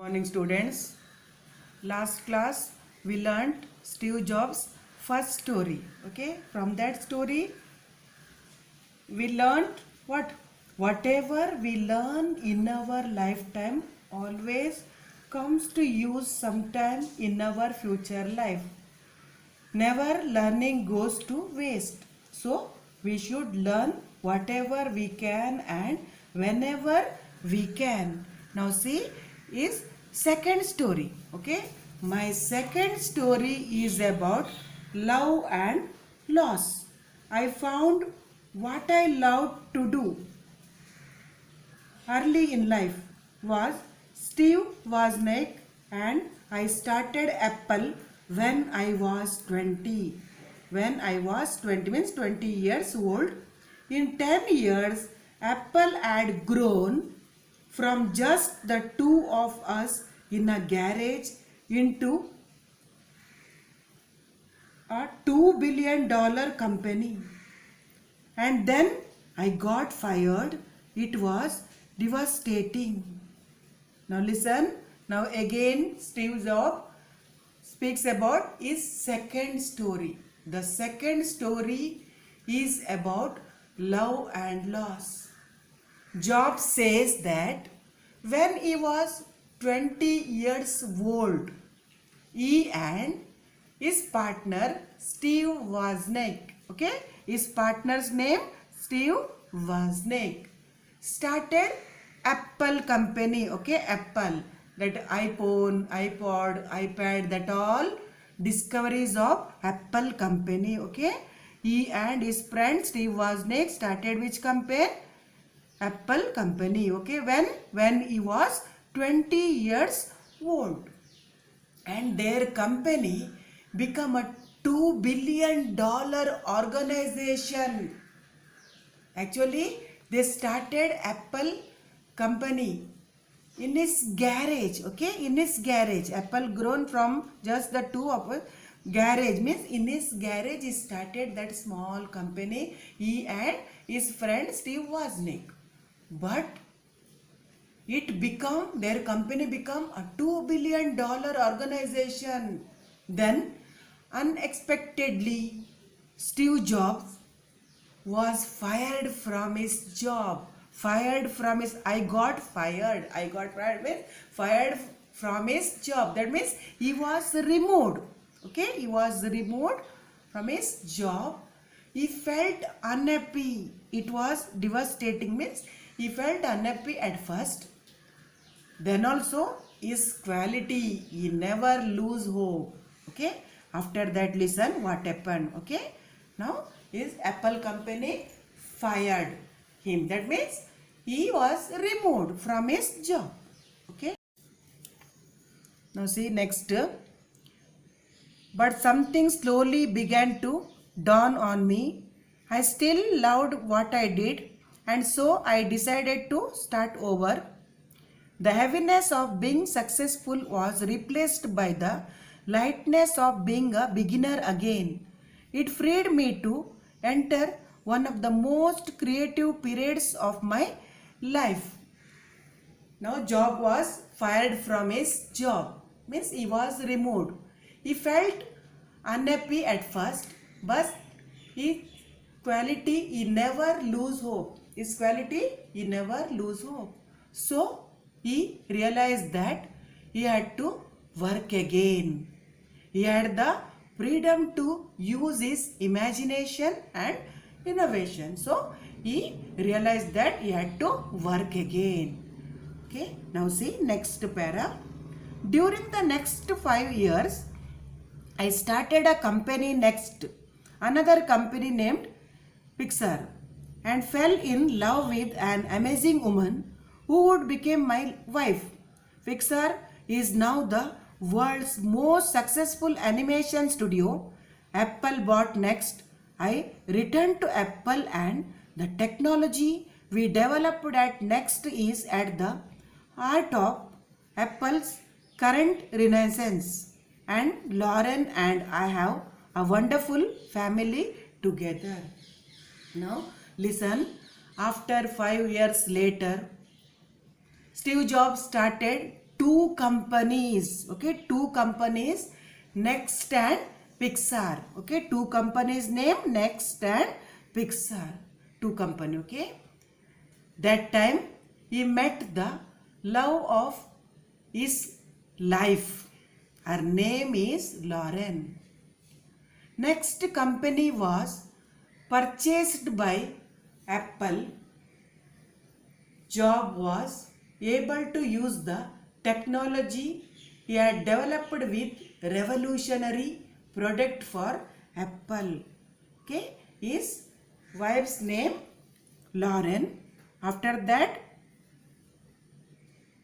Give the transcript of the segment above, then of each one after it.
Morning students. Last class we learnt Steve Jobs' first story. Okay, from that story we learnt what? Whatever we learn in our lifetime always comes to use sometime in our future life. Never learning goes to waste. So we should learn whatever we can and whenever we can. Now see is second story. Okay. My second story is about love and loss. I found what I loved to do early in life was Steve Wozniak, and I started Apple when I was 20. When I was 20 means 20 years old. In 10 years, Apple had grown from just the two of us in a garage into a $2 billion company. And then I got fired. It was devastating. Now listen. Now again Steve Jobs speaks about his second story. The second story is about love and loss. Jobs says that when he was 20 years old, he and his partner Steve Wozniak, okay, his partner's name Steve Wozniak, started Apple company, okay, Apple, that iPhone, iPod, iPad, that all discoveries of Apple company, okay. He and his friend Steve Wozniak started which company? Apple company, okay, when he was 20 years old, and their company become a $2 billion organization. Actually, they started Apple company in his garage, okay, in his garage. Apple grown from just the two of us. Garage means in his garage he started that small company, he and his friend Steve Wozniak. But it become, their company become a $2 billion organization. Then unexpectedly Steve Jobs was fired from his job. Fired from his, I got fired means fired from his job. That means he was removed. Okay, he was removed from his job. He felt unhappy. It was devastating means he felt unhappy at first. Then also his quality, he never lose hope. Okay, after that listen what happened. Okay, now his Apple company fired him. That means he was removed from his job. Okay, now see next. But something slowly began to dawn on me. I still loved what I did, and so I decided to start over. The heaviness of being successful was replaced by the lightness of being a beginner again. It freed me to enter one of the most creative periods of my life. Now Job was fired from his job, means he was removed. He felt unhappy at first, but his quality, he never lose hope. His quality, he never lose hope. So he realized that he had to work again. He had the freedom to use his imagination and innovation. So he realized that he had to work again. Okay, now see next para. During the next 5 years, I started a company next, another company named Pixar, and fell in love with an amazing woman who would become my wife. Pixar is now the world's most successful animation studio. Apple bought next. I returned to Apple, and the technology we developed at Next is at the heart of Apple's current renaissance. And Lauren and I have a wonderful family together. Now listen, after 5 years later, Steve Jobs started two companies. Okay, two companies, Next and Pixar. Okay, two companies name Next and Pixar. Two company. Okay. That time he met the love of his life. Her name is Lauren. Next company was purchased by Apple. Job was able to use the technology he had developed with revolutionary product for Apple. Okay, his wife's name Lauren. After that,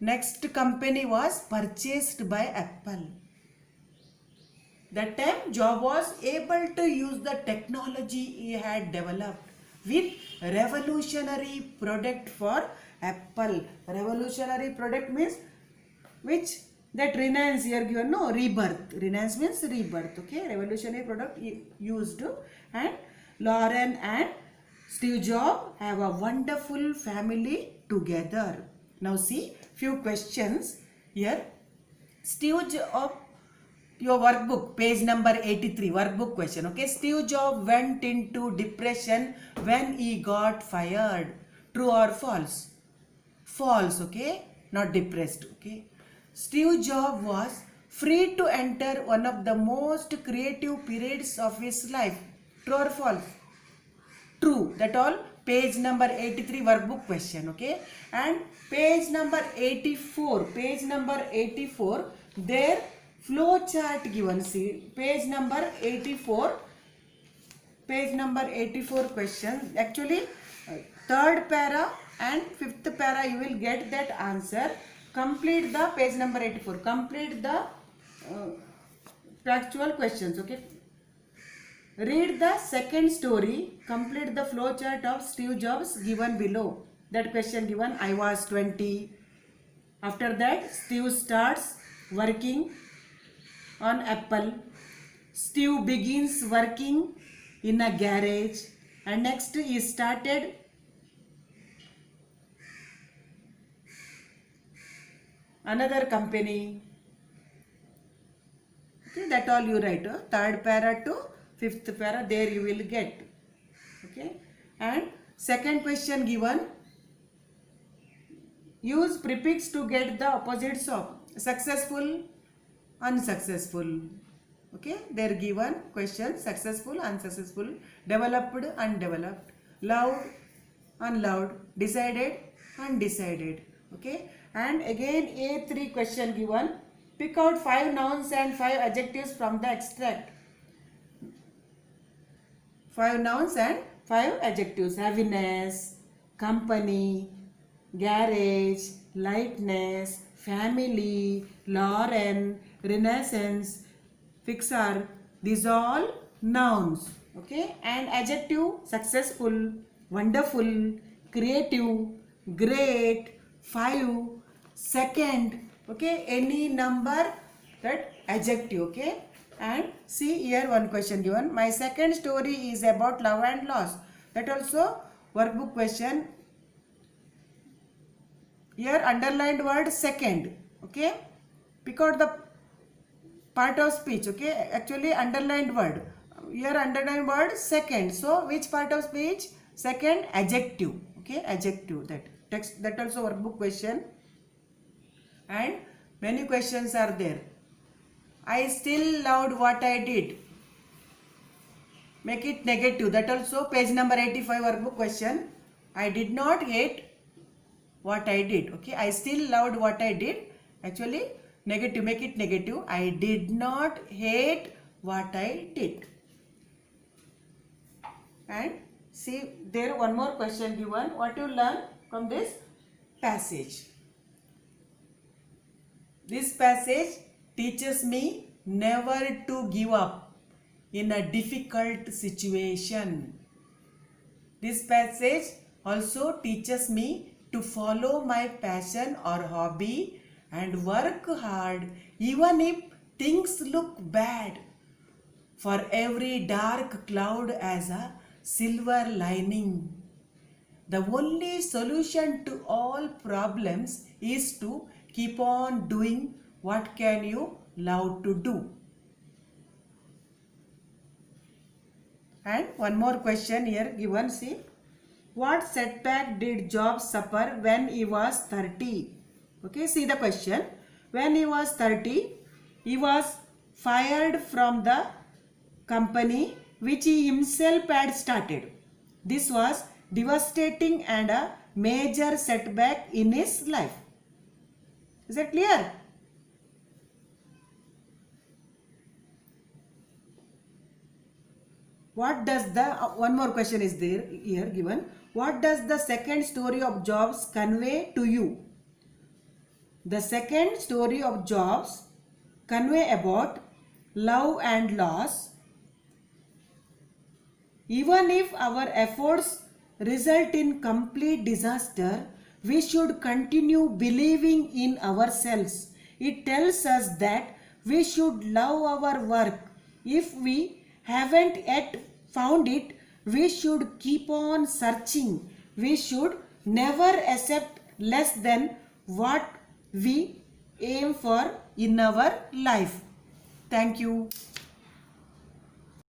next company was purchased by Apple. That time Job was able to use the technology he had developed with revolutionary product for Apple. Revolutionary product means which that Reliance here given, no, rebirth. Reliance means rebirth. Okay, revolutionary product used. And Lauren and Steve Jobs have a wonderful family together. Now see few questions here. Steve Jobs, your workbook, page number 83, workbook question. Okay, Steve Jobs went into depression when he got fired. True or false? False. Okay, not depressed. Okay, Steve Jobs was free to enter one of the most creative periods of his life. True or false? True. That all. Page number 83 workbook question. Okay, and page number 84, page number 84, there flow chart given. See page number 84, page number 84 question. Actually third para and fifth para you will get that answer. Complete the page number 84, complete the factual questions. Okay, read the second story, complete the flow chart of Steve Jobs given below. That question given, I was 20. After that, Steve starts working on Apple. Steve begins working in a garage, and next he started another company. Okay, that all you write. Third para to fifth para, there you will get. Okay, and second question given, use prefix to get the opposites of successful, unsuccessful. Okay, they are given question, successful, unsuccessful, developed, undeveloped, loved, unloved, decided, undecided. Okay, and again A3 question given, pick out 5 nouns and 5 adjectives from the extract. 5 nouns and 5 adjectives: happiness, company, garage, lightness, family, Lauren, renaissance, Pixar. These all nouns. Okay, and adjective: successful, wonderful, creative, great, 5, second. Okay, any number, that adjective. Okay, and see here one question given, my second story is about love and loss. That also workbook question. Here underlined word second. Okay, pick out the part of speech. Okay, actually underlined word, here underlined word second. So which part of speech? Second, adjective. Okay, adjective. That text, that also workbook question. And many questions are there. I still loved what I did. Make it negative. That also page number 85 workbook question. I did not hate what I did. Okay, I still loved what I did. Actually negative, make it negative. I did not hate what I did. And see there one more question given. What you learn from this passage? This passage teaches me never to give up in a difficult situation. This passage also teaches me to follow my passion or hobby and work hard even if things look bad. For every dark cloud has a silver lining. The only solution to all problems is to Keep on doing what can you love to do. And one more question here given, see. What setback did Job suffer when he was 30? Okay, see the question. When he was 30, he was fired from the company which he himself had started. This was devastating and a major setback in his life. Is that clear? What does the, one more question is there here given. What does the second story of Jobs convey to you? The second story of Jobs convey about love and loss. Even if our efforts result in complete disaster, we should continue believing in ourselves. It tells us that we should love our work. If we haven't yet found it, we should keep on searching. We should never accept less than what we aim for in our life. Thank you.